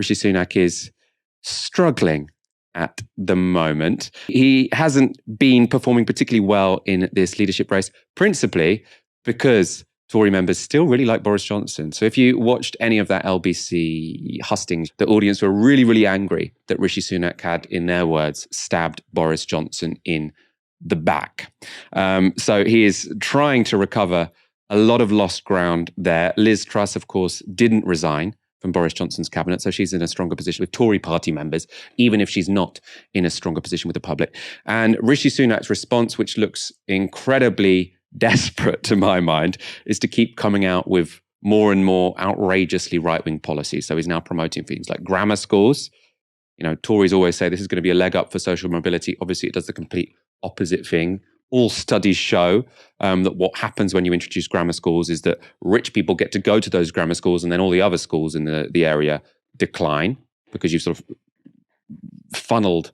Rishi Sunak is struggling at the moment. He hasn't been performing particularly well in this leadership race, principally because Tory members still really like Boris Johnson. So if you watched any of that LBC hustings, the audience were really, really angry that Rishi Sunak had, in their words, stabbed Boris Johnson in the back. So he is trying to recover a lot of lost ground there. Liz Truss, of course, didn't resign from Boris Johnson's cabinet, so she's in a stronger position with Tory party members, even if she's not in a stronger position with the public. And Rishi Sunak's response, which looks incredibly desperate to my mind, is to keep coming out with more and more outrageously right-wing policies. So he's now promoting things like grammar schools. You know, Tories always say this is going to be a leg up for social mobility. Obviously, it does the complete opposite thing. All studies show that what happens when you introduce grammar schools is that rich people get to go to those grammar schools, and then all the other schools in the area decline because you've sort of funneled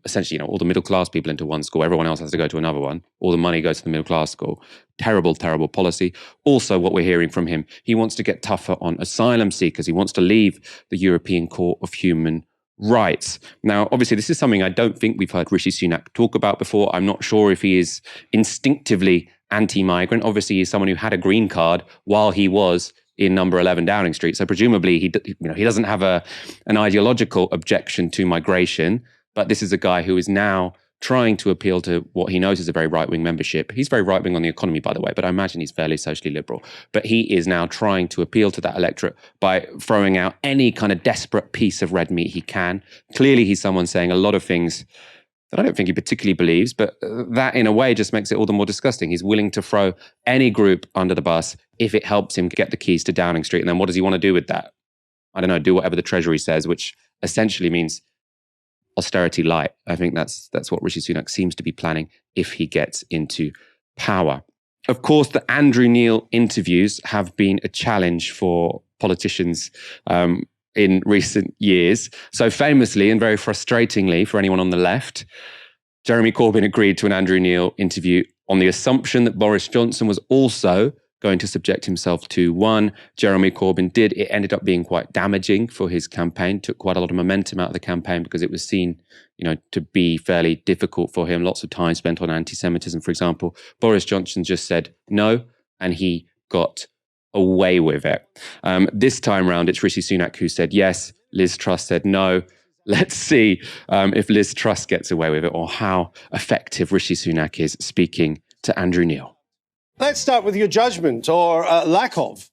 essentially, all the middle class people into one school. Everyone else has to go to another one. All the money goes to the middle class school. Terrible, terrible policy. Also, what we're hearing from him, he wants to get tougher on asylum seekers. He wants to leave the European Court of Human Rights. Now, obviously, this is something I don't think we've heard Rishi Sunak talk about before. I'm not sure if he is instinctively anti-migrant. Obviously, he's someone who had a green card while he was in number 11 Downing Street. So presumably, he doesn't have an ideological objection to migration. But this is a guy who is now trying to appeal to what he knows is a very right-wing membership. He's very right-wing on the economy, by the way, but I imagine he's fairly socially liberal. But he is now trying to appeal to that electorate by throwing out any kind of desperate piece of red meat he can. Clearly, he's someone saying a lot of things that I don't think he particularly believes, but that in a way just makes it all the more disgusting. He's willing to throw any group under the bus if it helps him get the keys to Downing Street. And then what does he want to do with that? I don't know, do whatever the Treasury says, which essentially means austerity light. I think that's what Rishi Sunak seems to be planning if he gets into power. Of course, the Andrew Neil interviews have been a challenge for politicians in recent years. So famously and very frustratingly for anyone on the left, Jeremy Corbyn agreed to an Andrew Neil interview on the assumption that Boris Johnson was also going to subject himself to one. Jeremy Corbyn did. It ended up being quite damaging for his campaign, took quite a lot of momentum out of the campaign because it was seen, to be fairly difficult for him. Lots of time spent on anti-Semitism, for example. Boris Johnson just said no, and he got away with it. This time round, it's Rishi Sunak who said yes. Liz Truss said no. Let's see if Liz Truss gets away with it or how effective Rishi Sunak is speaking to Andrew Neil. Let's start with your judgment, or lack of.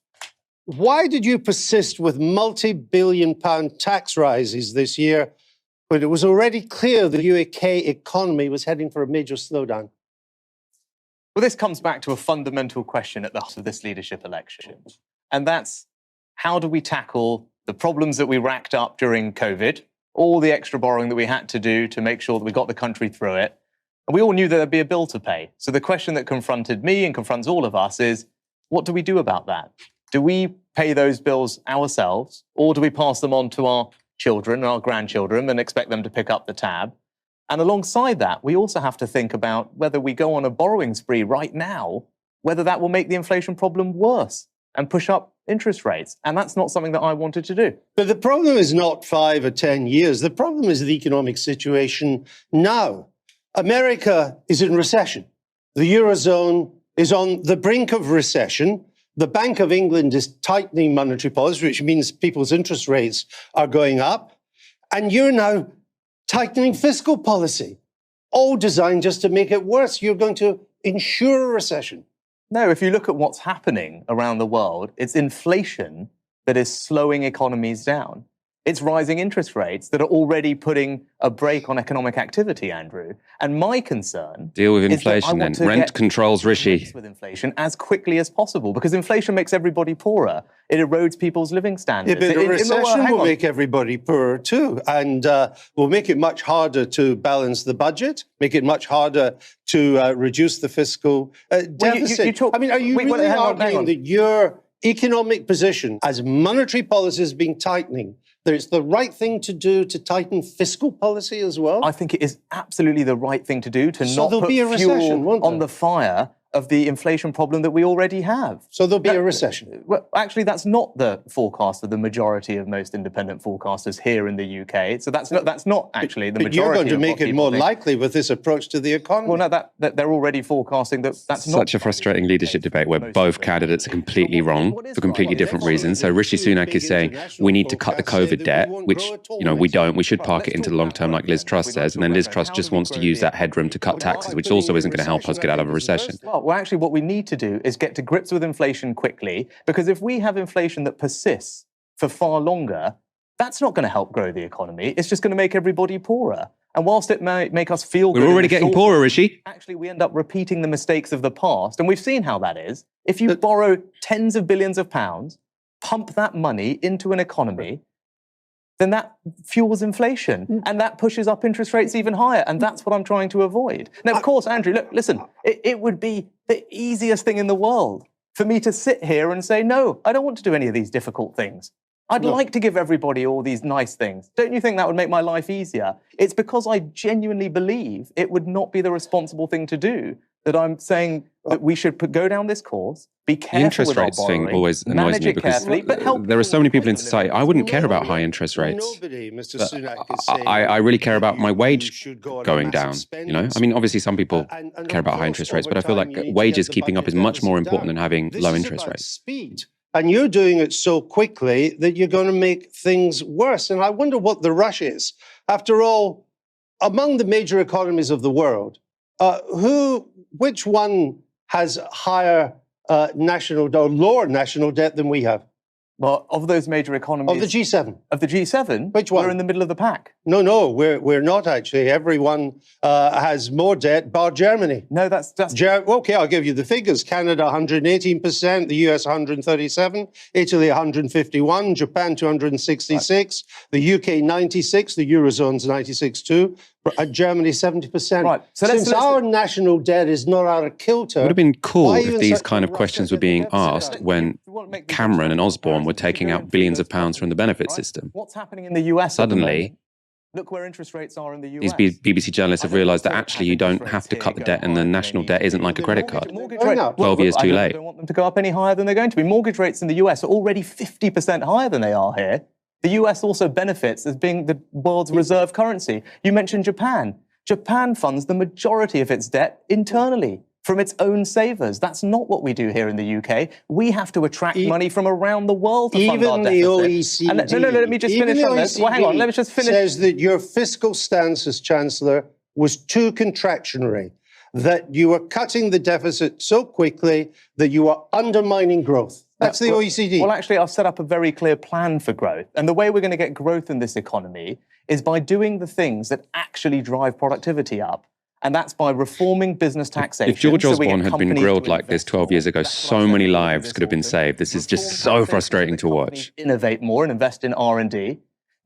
Why did you persist with multi-billion-pound tax rises this year when it was already clear the UK economy was heading for a major slowdown? Well, this comes back to a fundamental question at the heart of this leadership election. And that's, how do we tackle the problems that we racked up during COVID, all the extra borrowing that we had to do to make sure that we got the country through it? And we all knew there'd be a bill to pay. So the question that confronted me and confronts all of us is, what do we do about that? Do we pay those bills ourselves, or do we pass them on to our children and our grandchildren and expect them to pick up the tab? And alongside that, we also have to think about whether we go on a borrowing spree right now, whether that will make the inflation problem worse and push up interest rates. And that's not something that I wanted to do. But the problem is not 5 or 10 years. The problem is the economic situation now. America is in recession. The Eurozone is on the brink of recession. The Bank of England is tightening monetary policy, which means people's interest rates are going up. And you're now tightening fiscal policy, all designed just to make it worse. You're going to ensure a recession. No, if you look at what's happening around the world, it's inflation that is slowing economies down. It's rising interest rates that are already putting a brake on economic activity, Andrew. And my concern deal with inflation then. Rent controls, Rishi. With inflation as quickly as possible, because inflation makes everybody poorer. It erodes people's living standards. Yeah, but a recession will make everybody poorer too, and will make it much harder to balance the budget, make it much harder to reduce the fiscal deficit. Are you really arguing that your economic position as monetary policy has been tightening, that it's the right thing to do to tighten fiscal policy as well? I think it is absolutely the right thing to do to not put fuel on the fire of the inflation problem that we already have. So there'll be a recession. Well, actually, that's not the forecast of the majority of most independent forecasters here in the UK. So that's not actually the But majority. you're going to of make what it people more think. likely with this approach to the economy. Well, no, that they're already forecasting that's not Such a frustrating leadership debate where both candidates are completely wrong for completely different reasons. So Rishi Sunak is saying we need to cut the COVID debt, which we don't. We should park it into the long term, like Liz Truss says, and then Liz Truss just wants to use that headroom to cut taxes, which also isn't going to help us get out of a recession. Well, actually, what we need to do is get to grips with inflation quickly, because if we have inflation that persists for far longer, that's not going to help grow the economy. It's just going to make everybody poorer. And whilst it may make us feel good, We're already getting poorer, Rishi. Actually, we end up repeating the mistakes of the past. And we've seen how that is. If you borrow tens of billions of pounds, pump that money into an economy, then that fuels inflation. And that pushes up interest rates even higher. And that's what I'm trying to avoid. Now, of course, Andrew, look, listen, it would be the easiest thing in the world for me to sit here and say, no, I don't want to do any of these difficult things. I'd like to give everybody all these nice things. Don't you think that would make my life easier? It's because I genuinely believe it would not be the responsible thing to do that I'm saying that we should go down this course, be careful The interest with our rates borrowing, thing always annoys manage me it because carefully, but help there are so many people in people society. I wouldn't care about high interest rates. Nobody, Mr. But Sunak, is saying I really care about my you wage should go on a going massive down. spending I mean, obviously, some people and care of about high course, interest rates, over but I feel time, like you need to wages get the keeping up budget is much more deficit important down. than having This low is interest about rates. speed. And you're doing it so quickly that you're going to make things worse. And I wonder what the rush is. After all, among the major economies of the world, which one has higher national or lower national debt than we have? Well, of those major economies... Of the G7. Of the G7? Which one? We're in the middle of the pack. No, we're not actually. Everyone has more debt, bar Germany. No, that's... Okay, I'll give you the figures. Canada, 118%, the US, 137, Italy, 151, Japan, 266, the UK, 96, the Eurozone's 96 too, Germany, 70%. Right. So Since our national debt is not out of kilter... It would have been cool why if even these such kind a of rush questions to were get the being deficit asked down? when Cameron and Osborne were taking out billions of pounds from the benefit system. What's happening in the US at the Suddenly, moment? Look where interest rates are in the US. these BBC journalists have realised that actually you don't have to cut the debt, and the national debt isn't like a credit card. 12 years too late. I don't want them to go up any higher than they're going to be. Mortgage rates in the US are already 50% higher than they are here. The US also benefits as being the world's reserve currency. You mentioned Japan. Japan funds the majority of its debt internally from its own savers. That's not what we do here in the UK. We have to attract money from around the world to fund our deficit. Even the OECD, no, let me just finish on this. Well, hang on, let me just finish. Says that your fiscal stance as Chancellor was too contractionary, that you were cutting the deficit so quickly that you are undermining growth. That's the OECD. Well, actually, I've set up a very clear plan for growth. And the way we're going to get growth in this economy is by doing the things that actually drive productivity up. And that's by reforming business taxation. If George Osborne had been grilled like this 12 years ago, so many lives could have been saved. This is just so frustrating to watch. Innovate more and invest in R&D.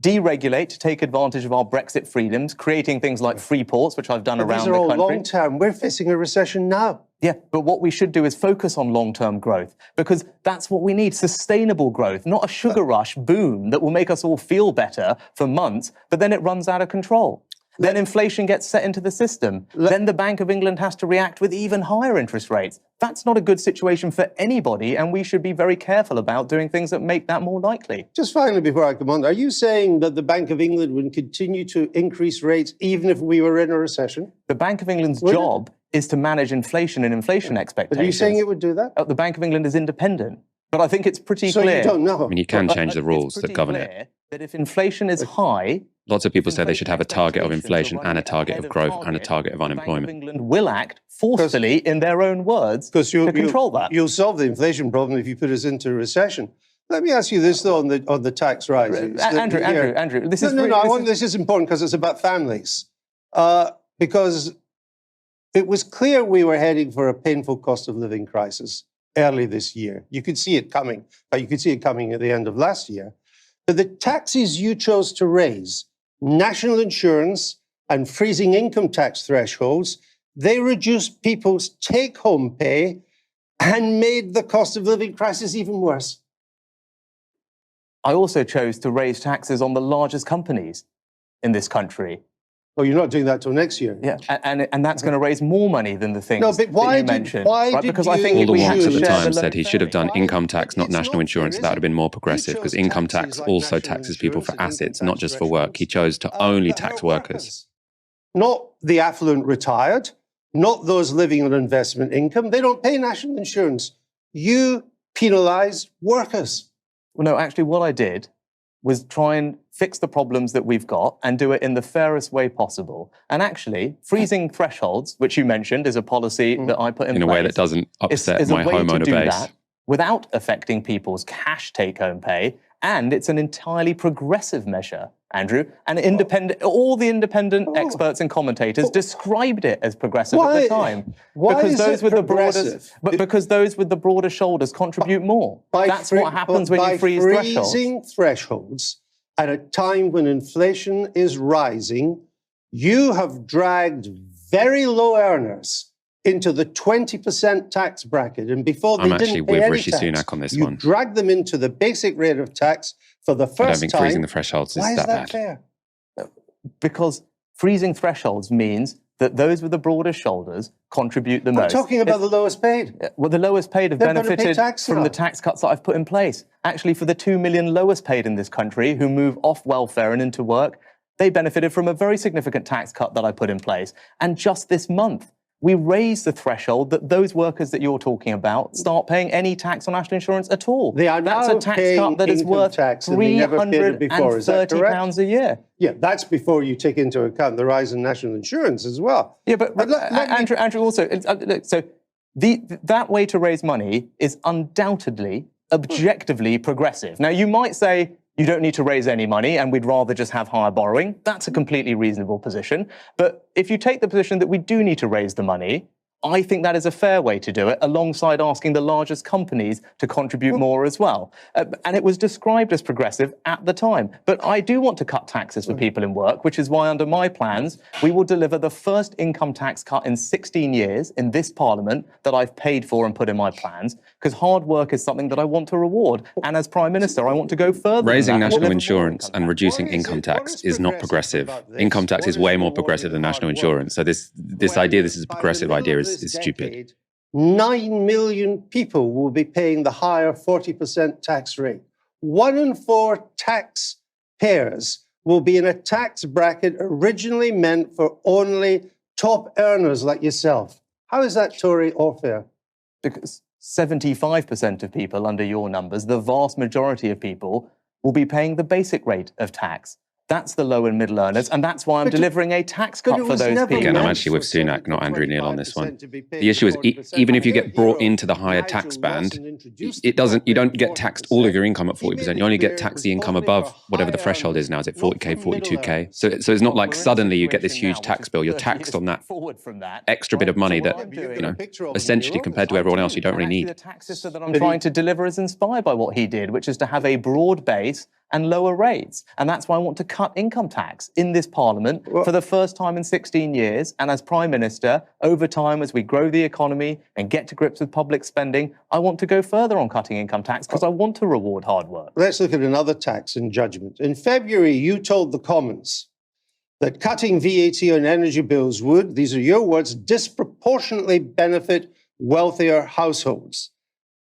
Deregulate to take advantage of our Brexit freedoms, creating things like free ports, which I've done around the country. These are all long-term. We're facing a recession now. Yeah, but what we should do is focus on long-term growth, because that's what we need, sustainable growth, not a sugar rush boom that will make us all feel better for months, but then it runs out of control. Then inflation gets set into the system. Then the Bank of England has to react with even higher interest rates. That's not a good situation for anybody, and we should be very careful about doing things that make that more likely. Just finally, before I come on, are you saying that the Bank of England would continue to increase rates even if we were in a recession? The Bank of England's job is to manage inflation and inflation expectations. But are you saying it would do that? The Bank of England is independent. But I think it's pretty clear. So you don't know? I mean, you can change the rules that govern it. That if inflation is high... Lots of people say they should have a target of inflation and a target of growth and a target of unemployment. The Bank of England will act forcefully, in their own words, to control that. You'll solve the inflation problem if you put us into a recession. Let me ask you this, though, on the tax rise. Andrew, this is... This is important because it's about families. Because it was clear we were heading for a painful cost of living crisis early this year. You could see it coming, but you could see it coming at the end of last year. But the taxes you chose to raise, national insurance and freezing income tax thresholds, they reduced people's take-home pay and made the cost of living crisis even worse. I also chose to raise taxes on the largest companies in this country. Oh, you're not doing that till next year. Yeah, and that's going to raise more money than the things but why that you did- mentioned. why right? did Because I you- think All the we have wonks to at the share time the said load he should have done bearing. income tax, not It's national not insurance. fair, That would have been more You progressive because chose income taxes tax like also national taxes people for insurance and assets, income not tax just for work. He chose to only that tax hurt workers. Not the affluent retired, not those living on investment income. They don't pay national insurance. You penalise workers. Well, no, actually, what I did was try and fix the problems that we've got and do it in the fairest way possible. And actually, freezing thresholds, which you mentioned, is a policy that I put in In a place. way that doesn't upset is a my way to homeowner do base. that without affecting people's cash take-home pay. And it's an entirely progressive measure, Andrew. And all the independent experts and commentators described it as progressive at the time. Why because is those it with progressive? because those with the broader shoulders contribute more. That's what happens when you freeze thresholds. By freezing thresholds at a time when inflation is rising, you have dragged very low earners into the 20% tax bracket. And before they I'm didn't actually pay with any Rishi tax, Sunak on this you one. dragged them into the basic rate of tax for the first I don't think time. freezing the thresholds is Why is that that bad. fair? Because freezing thresholds means that those with the broader shoulders contribute the most. I'm talking about the lowest paid. Well, the lowest paid have They're gonna pay benefited tax from the now. tax cuts that I've put in place. Actually, for the 2 million lowest paid in this country who move off welfare and into work, they benefited from a very significant tax cut that I put in place. And just this month, we raised the threshold that those workers that you're talking about start paying any tax on national insurance at all. They are That's now a tax paying cut that is income worth tax that they never paid it before. Is that correct? £330 a year. Yeah, that's before you take into account the rise in national insurance as well. Yeah, but Andrew, also, look, so that way to raise money is undoubtedly, objectively progressive. Now, you might say you don't need to raise any money and we'd rather just have higher borrowing. That's a completely reasonable position. But if you take the position that we do need to raise the money, I think that is a fair way to do it, alongside asking the largest companies to contribute more as well. And it was described as progressive at the time. But I do want to cut taxes for people in work, which is why under my plans, we will deliver the first income tax cut in 16 years in this Parliament that I've paid for and put in my plans, because hard work is something that I want to reward. And as Prime Minister, I want to go further than Raising that and national deliver more insurance income and tax. reducing What is income it- tax what is not progressive progressive. about this? Income tax What is is way more rewarding progressive than hard national work? insurance. So this idea this is a progressive idea is stupid. 9 million people will be paying the higher 40% tax rate. 1 in 4 taxpayers will be in a tax bracket originally meant for only top earners like yourself. How is that Tory or fair? Because 75% of people under your numbers, the vast majority of people, will be paying the basic rate of tax. That's the low and middle earners, and that's why I'm delivering a tax cut for those people. Again, I'm actually with Sunak, not Andrew Neil on this one. The issue is, even if you get brought into the higher tax band, you don't get taxed all of your income at 40%. You only get taxed the income above whatever the threshold is now. Is it 40k, 42k? So it's not like suddenly you get this huge tax bill. You're taxed on that extra bit of money that, essentially, compared to everyone else, you don't really need. The tax system that I'm trying to deliver is inspired by what he did, which is to have a broad base and lower rates. And that's why I want to cut income tax in this Parliament for the first time in 16 years. And as Prime Minister, over time, as we grow the economy and get to grips with public spending, I want to go further on cutting income tax because I want to reward hard work. Let's look at another tax in judgment. In February, you told the Commons that cutting VAT on energy bills would, these are your words, disproportionately benefit wealthier households.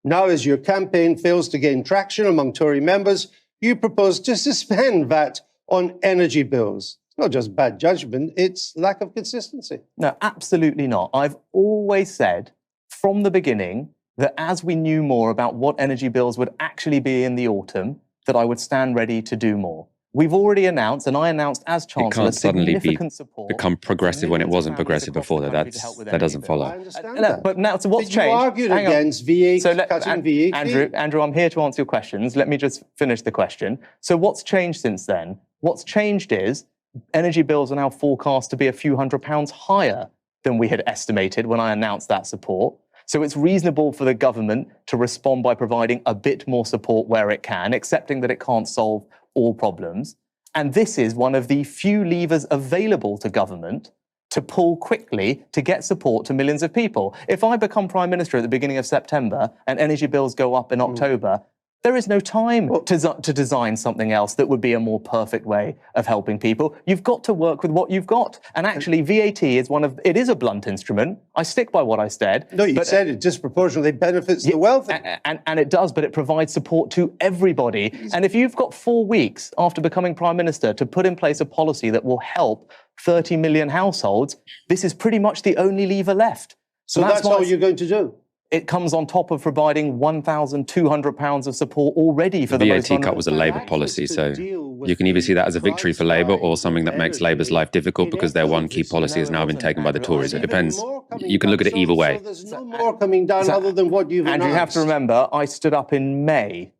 Now, as your campaign fails to gain traction among Tory members, you propose to suspend VAT on energy bills. It's not just bad judgment, it's lack of consistency. No, absolutely not. I've always said from the beginning that as we knew more about what energy bills would actually be in the autumn, that I would stand ready to do more. We've already announced, and I announced as Chancellor, It can't suddenly significant support. become progressive when it wasn't progressive before. That doesn't I follow. understand No, that. but now, so what's But you changed? argued Hang on. against VAT, So cutting VAT. Andrew, I'm here to answer your questions. Let me just finish the question. So what's changed since then? What's changed is energy bills are now forecast to be a few £100s higher than we had estimated when I announced that support. So it's reasonable for the government to respond by providing a bit more support where it can, accepting that it can't solve all problems. And this is one of the few levers available to government to pull quickly to get support to millions of people. If I become Prime Minister at the beginning of September and energy bills go up in October, There is no time to design something else that would be a more perfect way of helping people. You've got to work with what you've got. And actually, VAT is it is a blunt instrument. I stick by what I said. No, you said it disproportionately benefits the wealthy. And it does, but it provides support to everybody. And if you've got 4 weeks after becoming Prime Minister to put in place a policy that will help 30 million households, this is pretty much the only lever left. So that's all you're going to do? It comes on top of providing £1,200 of support already for the most VAT cut was a Labour policy, so you can either see that as a victory for Labour or something that makes Labour's life difficult because their one key policy has now been taken by the Tories. It depends. You can look at it either way. So there's no more coming down other than what you've announced. And you have to remember, I stood up in May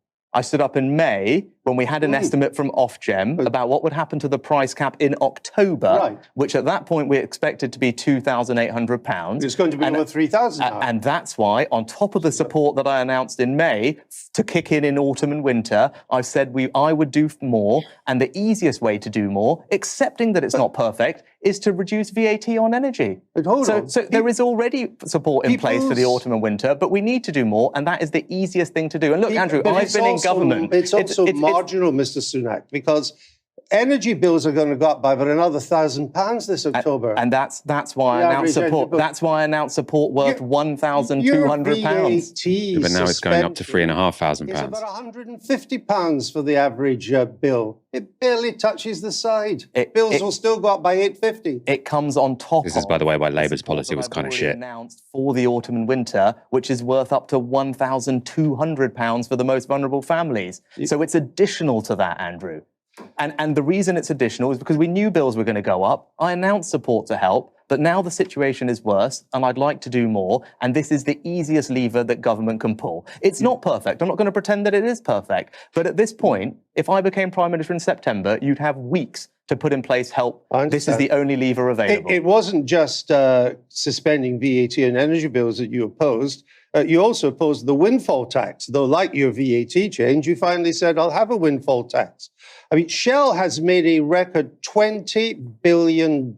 when we had an estimate from Ofgem about what would happen to the price cap in October, which at that point we expected to be £2,800. It's going to be over 3,000 now. And that's why, on top of the support that I announced in May to kick in autumn and winter, I said I would do more. And the easiest way to do more, accepting that it's not perfect, is to reduce VAT on energy. But hold on. So there is already support in place for the autumn and winter, but we need to do more, and that is the easiest thing to do. And look, Andrew, I've been in government. It's also marginal, Mr. Sunak, because energy bills are going to go up by about another £1,000 this October. And that's why I announced support. That's why I announced support worth £1,200. But now it's going up to £3,500. It's about £150 for the average bill. It barely touches the side. Bills will still go up by £850. It comes on top. This is, by the way, why Labour's policy was kind of shit. Announced for the autumn and winter, which is worth up to £1,200 for the most vulnerable families. So it's additional to that, Andrew. And the reason it's additional is because we knew bills were going to go up. I announced support to help, but now the situation is worse and I'd like to do more. And this is the easiest lever that government can pull. It's not perfect. I'm not going to pretend that it is perfect. But at this point, if I became Prime Minister in September, you'd have weeks to put in place help. This is the only lever available. It wasn't just suspending VAT and energy bills that you opposed. You also opposed the windfall tax, though like your VAT change, you finally said, I'll have a windfall tax. I mean, Shell has made a record $20 billion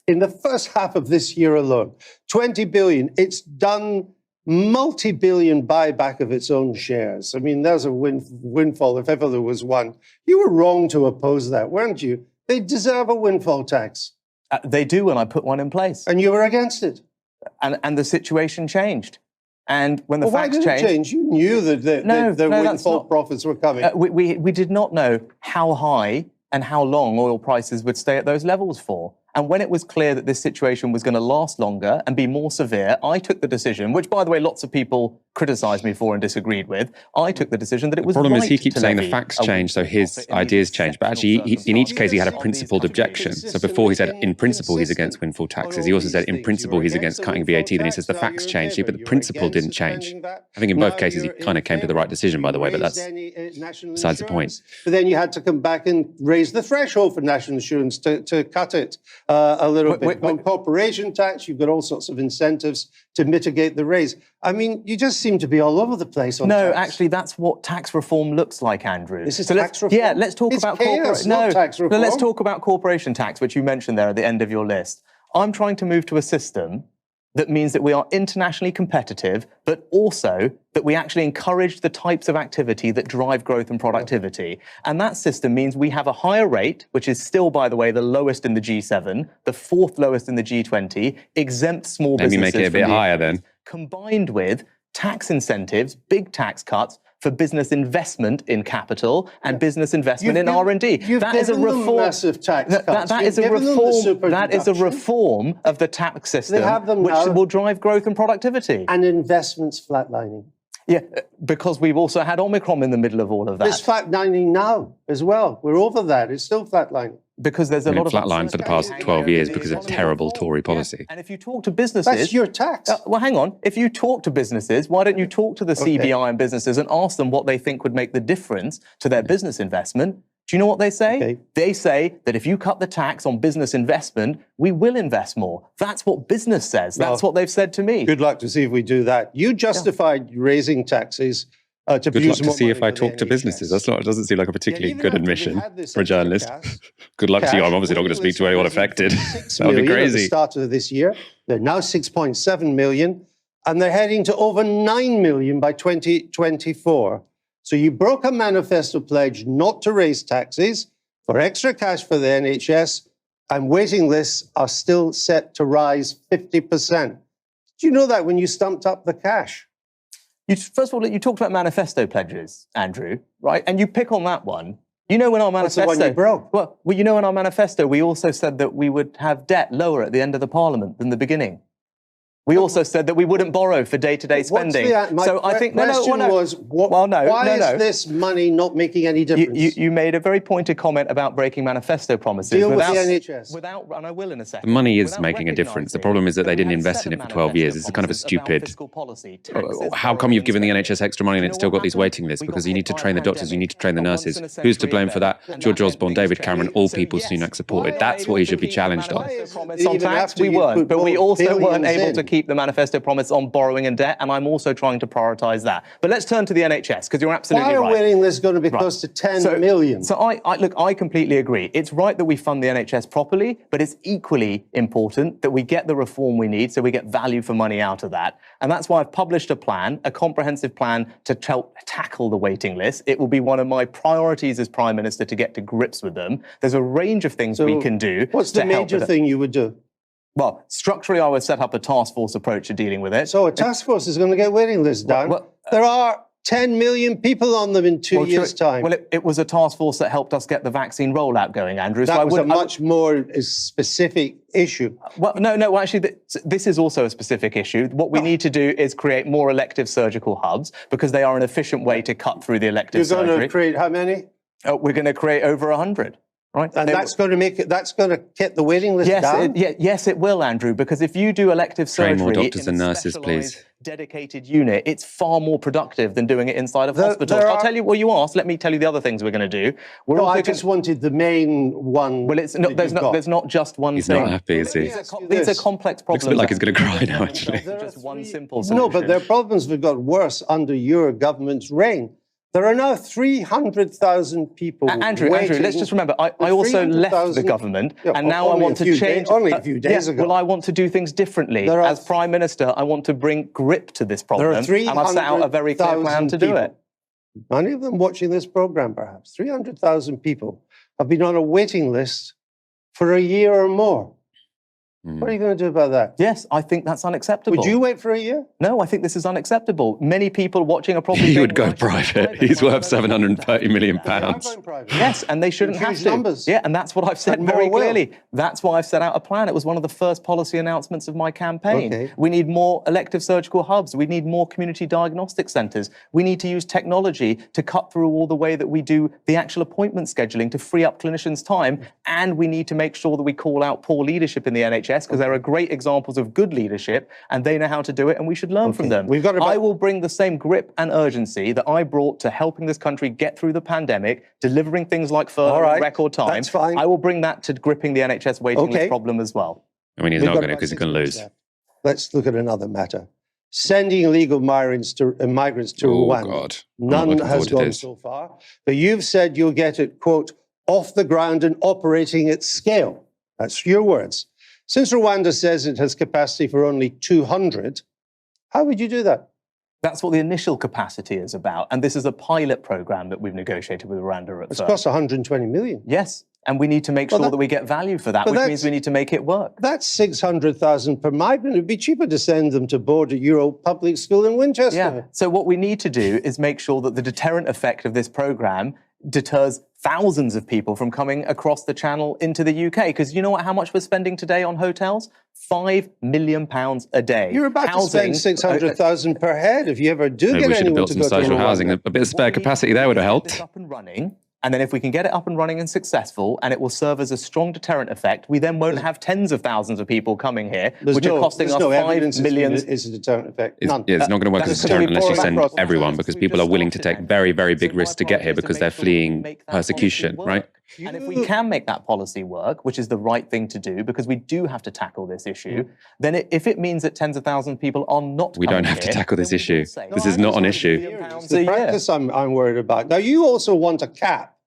in the first half of this year alone. $20 billion. It's done multi-billion buyback of its own shares. I mean, there's a windfall if ever there was one. You were wrong to oppose that, weren't you? They deserve a windfall tax. They do, and I put one in place. And you were against it. And the situation changed. And when the facts changed... Why did it change? You knew that the windfall profits were coming. We did not know how high and how long oil prices would stay at those levels for. And when it was clear that this situation was going to last longer and be more severe, I took the decision, which, by the way, lots of people criticised me for and disagreed with. I took the decision that it was right. The problem is he keeps saying the facts change, so his ideas change. But actually, in each case, he had a principled objection. So before he said, in principle, he's against windfall taxes. He also said, in principle, he's against cutting VAT. Then he says the facts changed, but the principle didn't change. I think in both cases, he kind of came to the right decision, by the way, but that's besides the point. But then you had to come back and raise the threshold for national insurance to cut it a little bit. On corporation tax, you've got all sorts of incentives to mitigate the raise. I mean, you just seem to be all over the place on tax. Actually, that's what tax reform looks like, Andrew. This is tax reform? Yeah, let's talk about tax reform. Let's talk about corporation tax, which you mentioned there at the end of your list. I'm trying to move to a system that means that we are internationally competitive, but also that we actually encourage the types of activity that drive growth and productivity. And that system means we have a higher rate, which is still, by the way, the lowest in the G7, the fourth lowest in the G20, exempt small businesses. Maybe make it a bit higher then. Combined with tax incentives, big tax cuts for business investment in capital and business investment in R&D. That is a reform. Massive tax cuts. That is a reform. That is a reform of the tax system, which will drive growth and productivity. And investments flatlining. Yeah, because we've also had Omicron in the middle of all of that. It's flatlining now as well. We're over that. It's still flatlining. Because there's a lot of flatline for the past 12 years because of terrible Tory policy. And if you talk to businesses... That's your tax. Well, hang on. If you talk to businesses, why don't you talk to the CBI and businesses and ask them what they think would make the difference to their business investment? Do you know what they say? Okay. They say that if you cut the tax on business investment, we will invest more. That's what business says. That's what they've said to me. Good luck to see if we do that. You justified raising taxes to good luck to see if I talk to businesses. It doesn't seem like a particularly good admission for a journalist. Good luck to you. I'm obviously not going to speak to anyone affected. That would be crazy. At the start of this year, they're now 6.7 million, and they're heading to over 9 million by 2024. So you broke a manifesto pledge not to raise taxes for extra cash for the NHS, and waiting lists are still set to rise 50%. Did you know that when you stumped up the cash? First of all, you talked about manifesto pledges, Andrew, right? And you pick on that one. You know, in our manifesto, What's the one you broke? Well, you know, in our manifesto, we also said that we would have debt lower at the end of the Parliament than the beginning. We also said that we wouldn't borrow for day-to-day spending. So I think question was, why is this money not making any difference? You made a very pointed comment about breaking manifesto promises. Deal with the NHS. And I will in a second. The money is making a difference. The problem is that they didn't invest in it for 12 years. It's kind of a stupid... How come you've given the NHS extra money and it's still got these waiting lists? Because you need to train the doctors, you need to train the nurses. Who's to blame for that? George Osborne, David Cameron, all people Sunak supported. That's what he should be challenged on. On tax, we weren't, but we also weren't able to keep the manifesto promise on borrowing and debt, and I'm also trying to prioritise that. But let's turn to the NHS, because you're absolutely right. Why are waiting lists going to be close to 10 million? So I completely agree. It's right that we fund the NHS properly, but it's equally important that we get the reform we need so we get value for money out of that. And that's why I've published a plan, a comprehensive plan to help tackle the waiting list. It will be one of my priorities as Prime Minister to get to grips with them. There's a range of things we can do. What's the major thing you would do? Well, structurally, I would set up a task force approach to dealing with it. So a task force is going to get waiting lists down. There are 10 million people on them in 2 years' time. Well, it was a task force that helped us get the vaccine rollout going, Andrew. That was a much more specific issue. Well, no, actually, this is also a specific issue. What we need to do is create more elective surgical hubs, because they are an efficient way to cut through the elective surgery. You're going to create how many? We're going to create over 100. Right. And that's going to make it. That's going to get the waiting list down. Yes, it will, Andrew. Because if you do elective surgery, train more doctors and nurses, please. Dedicated unit, it's far more productive than doing it inside of hospitals. I'll tell you what you asked. Let me tell you the other things we're going to do. I just wanted the main one. Well, it's not. There's not just one He's thing. He's not happy, is he? It's a complex problem. Looks a bit like he's going to cry now, actually. Just one simple solution. No, but their problems have got worse under your government's reign. There are now 300,000 people Andrew, let's just remember, I also left the government, and now I want to change. Only a few days ago. Well, I want to do things differently. As Prime Minister, I want to bring grip to this problem, and I've set out a very clear plan to do it. Many of them watching this programme, perhaps. 300,000 people have been on a waiting list for a year or more. What are you going to do about that? Yes, I think that's unacceptable. Would you wait for a year? No, I think this is unacceptable. Many people watching are probably... He would go private. He's worth £730 million. Yes, and they shouldn't have to. Numbers. Yeah, and that's what I've said very clearly. That's why I've set out a plan. It was one of the first policy announcements of my campaign. Okay. We need more elective surgical hubs. We need more community diagnostic centres. We need to use technology to cut through all the way that we do the actual appointment scheduling to free up clinicians' time. And we need to make sure that we call out poor leadership in the NHS, because there are great examples of good leadership and they know how to do it, and we should learn from them. I will bring the same grip and urgency that I brought to helping this country get through the pandemic, delivering things like furlough in record time. That's fine. I will bring that to gripping the NHS waiting list problem as well. I mean, he's not going to, because he's going to lose. Let's look at another matter. Sending illegal migrants to Rwanda. God. None has gone so far. But you've said you'll get it, quote, off the ground and operating at scale. That's your words. Since Rwanda says it has capacity for only 200, how would you do that? That's what the initial capacity is about. And this is a pilot program that we've negotiated with Rwanda at first. It's cost 120 million. Yes. And we need to make sure that we get value for that, which means we need to make it work. That's 600,000 per migrant. It'd be cheaper to send them to board at your old public school in Winchester. Yeah. So what we need to do is make sure that the deterrent effect of this program deters thousands of people from coming across the channel into the UK. Because you know how much we're spending today on hotels? £5 million a day. You're about to spend 600,000 per head if you ever do get anyone to go to social housing. A bit of spare capacity there would have helped. Up and running. And then if we can get it up and running and successful, and it will serve as a strong deterrent effect, we then won't have tens of thousands of people coming here, which are costing us $5 million. It's a deterrent effect. None. It's not going to work as a deterrent unless you send everyone, because people are willing to take very, very big risks to get here because they're fleeing persecution, right? And if we can make that policy work, which is the right thing to do, because we do have to tackle this issue, then if it means that tens of thousands of people are not We don't have to tackle this issue. This is not an issue. It's the practice I'm worried about. Now, you also want a cap,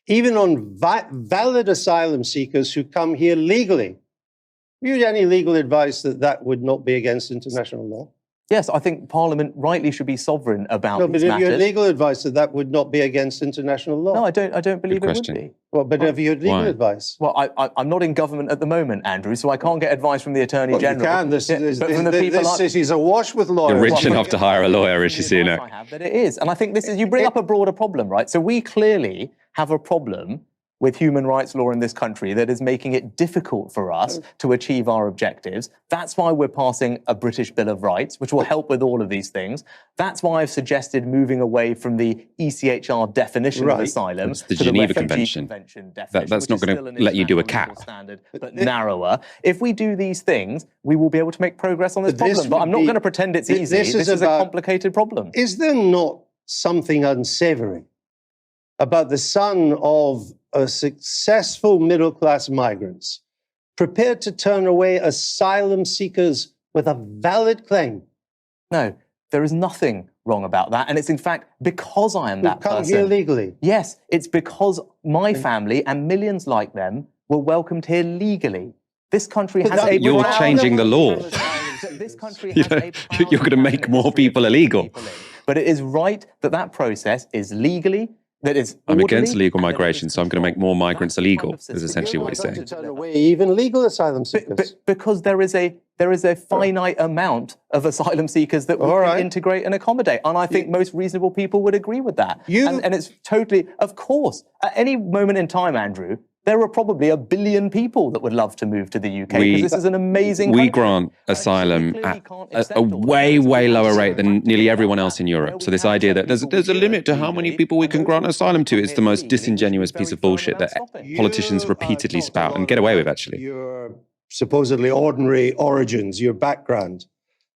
even on valid asylum seekers who come here legally. Have you had any legal advice that that would not be against international law? Yes, I think Parliament rightly should be sovereign about No, these but have you had matters. legal advice that that would not be against international law? No, I don't believe it would question. be. Well, but have you had legal Why? advice? Well, I'm not in government at the moment, Andrew, so I can't get advice from the Attorney Well, you General. can. This I- city's awash with lawyers. You're rich Well, enough to hire a lawyer, Rishi from the advice Sunak. I have that it is. And I think this is, you bring up a broader problem, right? So we clearly have a problem with human rights law in this country that is making it difficult for us to achieve our objectives. That's why we're passing a British Bill of Rights, which will help with all of these things. That's why I've suggested moving away from the ECHR definition of Right. asylum It's the to Geneva the Refugee Convention. definition, That's which not is gonna still an let you do a international cap. legal standard, but narrower. If we do these things, we will be able to make progress on this But this problem. But would I'm not be- going to pretend it's easy. this is a about- complicated problem. Is there not something unsavory about the son of a successful middle-class migrants prepared to turn away asylum seekers with a valid claim? No, there is nothing wrong about that. And it's in fact because I am Who that come person. here legally? Yes, it's because my family and millions like them were welcomed here legally. This country But has that- a You're proud- changing the law. This country You has know, a proud you're gonna make family more history of people bringing illegal. people in. But it is right that that process is legally, that is I'm orderly, against illegal and that it is migration, so I'm going to make more controlled. migrants That's the kind illegal, of is system essentially we're what he's trying saying. to Turn deliver. away even legal asylum seekers. Because there is a finite amount of asylum seekers that we All can right. integrate and accommodate. And I think most reasonable people would agree with that. You- And it's totally, of course, at any moment in time, Andrew, there are probably 1 billion people that would love to move to the UK because this is an amazing We country. grant So asylum we clearly at can't a accept all of way, those. way We lower have rate to than practically nearly do everyone that. else in Where Europe. we So this have idea that some people there's a we limit to do how many legally, people we and can those grant who asylum can't to come is here the most legally, we should be disingenuous very piece of firm bullshit about that stopping. politicians repeatedly spout and get away with, actually. Your supposedly ordinary origins, your background.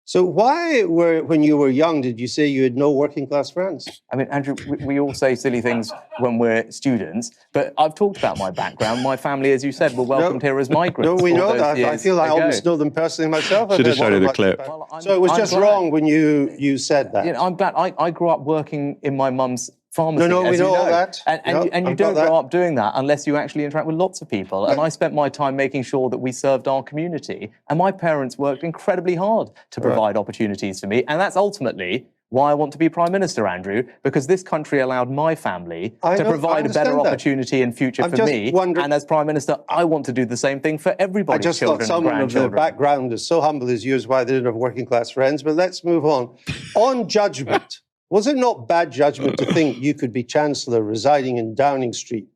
So why, when you were young, did you say you had no working class friends? I mean, Andrew, we all say silly things when we're students, but I've talked about my background. My family, as you said, were welcomed here as migrants. No, we all know those that. I years feel I ago. almost know them personally myself. Should have I've heard shown you the much clip. about it. Well, So it was I'm just glad. wrong when you said that. You know, I'm glad. I grew up working in my mum's pharmacy. No, we as you know all that. And No, you I've got don't that. grow up doing that unless you actually interact with lots of people. And I spent my time making sure that we served our community. And my parents worked incredibly hard to provide opportunities for me. And that's ultimately why I want to be Prime Minister, Andrew, because this country allowed my family I to know, I provide a understand better that. opportunity and future I'm for just me. wondering- And as Prime Minister, I want to do the same thing for I everybody's just thought children and someone of the grandchildren. background as so humble as you is why they didn't have working class friends. But let's move on. On judgment, was it not bad judgment to think you could be Chancellor residing in Downing Street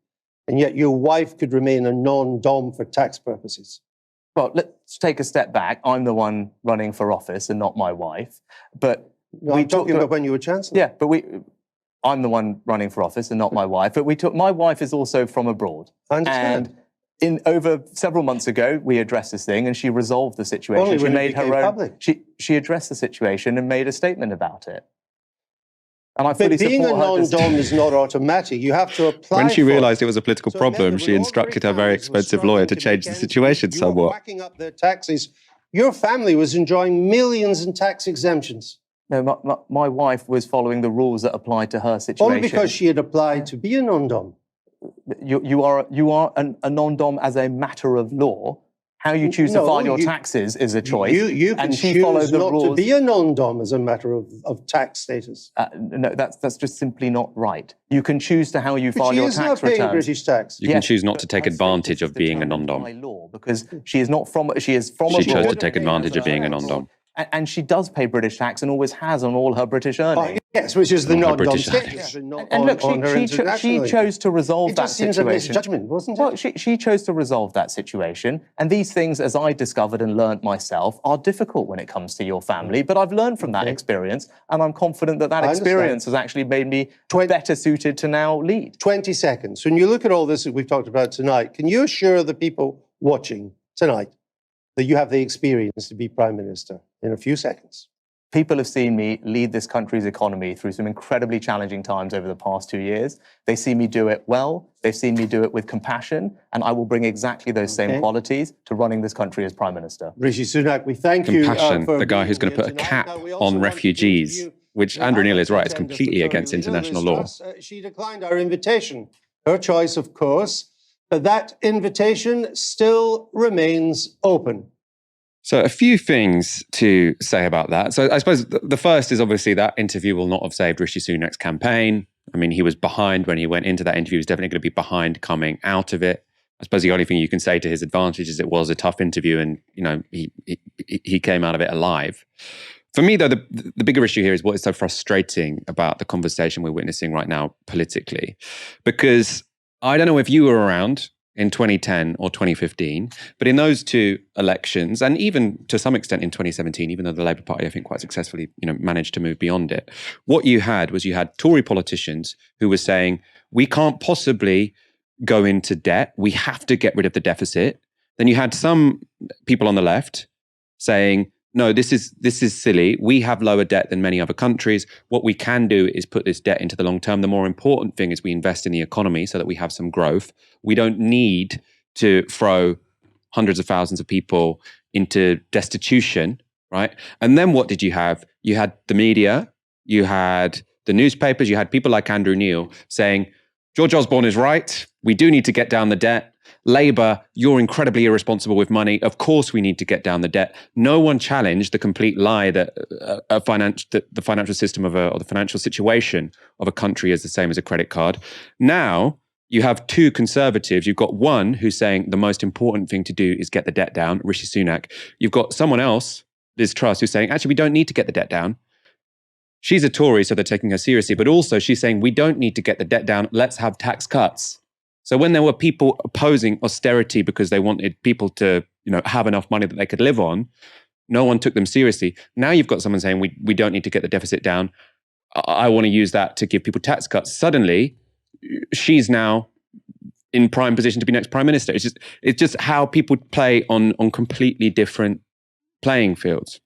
and yet your wife could remain a non-dom for tax purposes? Well, let's take a step back. I'm the one running for office and not my wife. But No, I'm talking about when you were Chancellor. Yeah, but I'm the one running for office and not my wife. But my wife is also from abroad. I understand. And over several months ago, we addressed this thing and she resolved the situation. Only She when it made her became own. public. She addressed the situation and made a statement about it. And I fully But being a support her decision. non-dom is not automatic. You have to apply When she for realised it was a political So problem, remember, she when instructed her ordinary very families were expensive lawyer to struggling change the make ends situation meet, you were somewhat. whacking up their taxes. Your family was enjoying millions in tax exemptions. No, my wife was following the rules that applied to her situation. Only because she had applied to be a non-dom. You are a non-dom as a matter of law. How you choose to No, file your you- taxes is a choice. You can and she followed choose the not rules. to be a non-dom as a matter of tax status. No, that's just simply not right. You can choose to how you But file she your is now tax paying returns. British tax. You can Yes, choose not but to take her advantage status of being a determined non-dom. by law because she is not from. She is from She chose abroad. to take advantage of being a non-dom. And she does pay British tax and always has on all her British earnings. Yes, which is the On her non-dom British status. status. and not And look, on her she international chose to resolve It that just seems a situation. misjudgment, wasn't it? Well, she chose to resolve that situation. And these things, as I discovered and learnt myself, are difficult when it comes to your family. But I've learned from that Okay. experience. And I'm confident that I understand. experience has actually made me better suited to now lead. 20 seconds. When you look at all this that we've talked about tonight, can you assure the people watching tonight that you have the experience to be Prime Minister in a few seconds? People have seen me lead this country's economy through some incredibly challenging times over the past 2 years. They see me do it well. They've seen me do it with compassion. And I will bring exactly those same qualities to running this country as Prime Minister. Rishi Sunak, we thank you. Compassion, for the guy being who's going to here put a tonight. cap Now, we also on want to refugees, interview which the Andrew Neil is right, it's contender for completely Tory against leader, international Liz law. Truss. She declined our invitation. Her choice, of course. But that invitation still remains open. So a few things to say about that. So I suppose the first is obviously that interview will not have saved Rishi Sunak's campaign. I mean, he was behind when he went into that interview. He was definitely going to be behind coming out of it. I suppose the only thing you can say to his advantage is it was a tough interview and, he came out of it alive. For me, though, the bigger issue here is what is so frustrating about the conversation we're witnessing right now politically. Because I don't know if you were around in 2010 or 2015, but in those two elections, and even to some extent in 2017, even though the Labour Party, I think, quite successfully, managed to move beyond it, what you had Tory politicians who were saying, we can't possibly go into debt. We have to get rid of the deficit. Then you had some people on the left saying, no, this is silly. We have lower debt than many other countries. What we can do is put this debt into the long term. The more important thing is we invest in the economy so that we have some growth. We don't need to throw hundreds of thousands of people into destitution, right? And then what did you have? You had the media, you had the newspapers, you had people like Andrew Neil saying, George Osborne is right. We do need to get down the debt. Labour, you're incredibly irresponsible with money. Of course, we need to get down the debt. No one challenged the complete lie that the financial system or the financial situation of a country is the same as a credit card. Now you have two Conservatives. You've got one who's saying the most important thing to do is get the debt down, Rishi Sunak. You've got someone else, Liz Truss, who's saying, actually, we don't need to get the debt down. She's a Tory, so they're taking her seriously. But also she's saying, we don't need to get the debt down. Let's have tax cuts. So when there were people opposing austerity because they wanted people to, have enough money that they could live on, no one took them seriously. Now you've got someone saying we don't need to get the deficit down. I want to use that to give people tax cuts. Suddenly, she's now in prime position to be next prime minister. It's just how people play on completely different playing fields.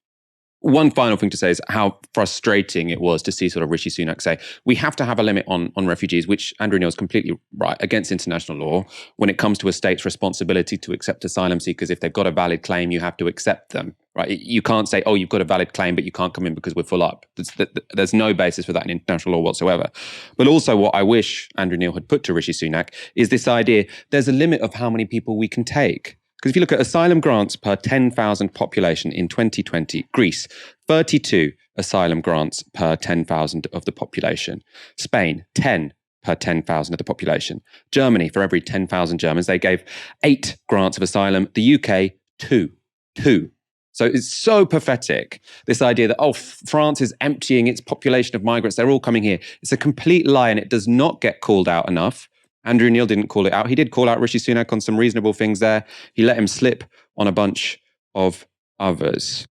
One final thing to say is how frustrating it was to see sort of Rishi Sunak say, we have to have a limit on refugees, which Andrew Neil is completely right, against international law when it comes to a state's responsibility to accept asylum seekers. If they've got a valid claim, you have to accept them, right? You can't say, oh, you've got a valid claim, but you can't come in because we're full up. There's no basis for that in international law whatsoever. But also what I wish Andrew Neil had put to Rishi Sunak is this idea, there's a limit of how many people we can take. Because if you look at asylum grants per 10,000 population in 2020, Greece, 32 asylum grants per 10,000 of the population. Spain, 10 per 10,000 of the population. Germany, for every 10,000 Germans, they gave 8 grants of asylum. The UK, 2. So it's so pathetic, this idea that, France is emptying its population of migrants. They're all coming here. It's a complete lie and it does not get called out enough. Andrew Neil didn't call it out. He did call out Rishi Sunak on some reasonable things there. He let him slip on a bunch of others.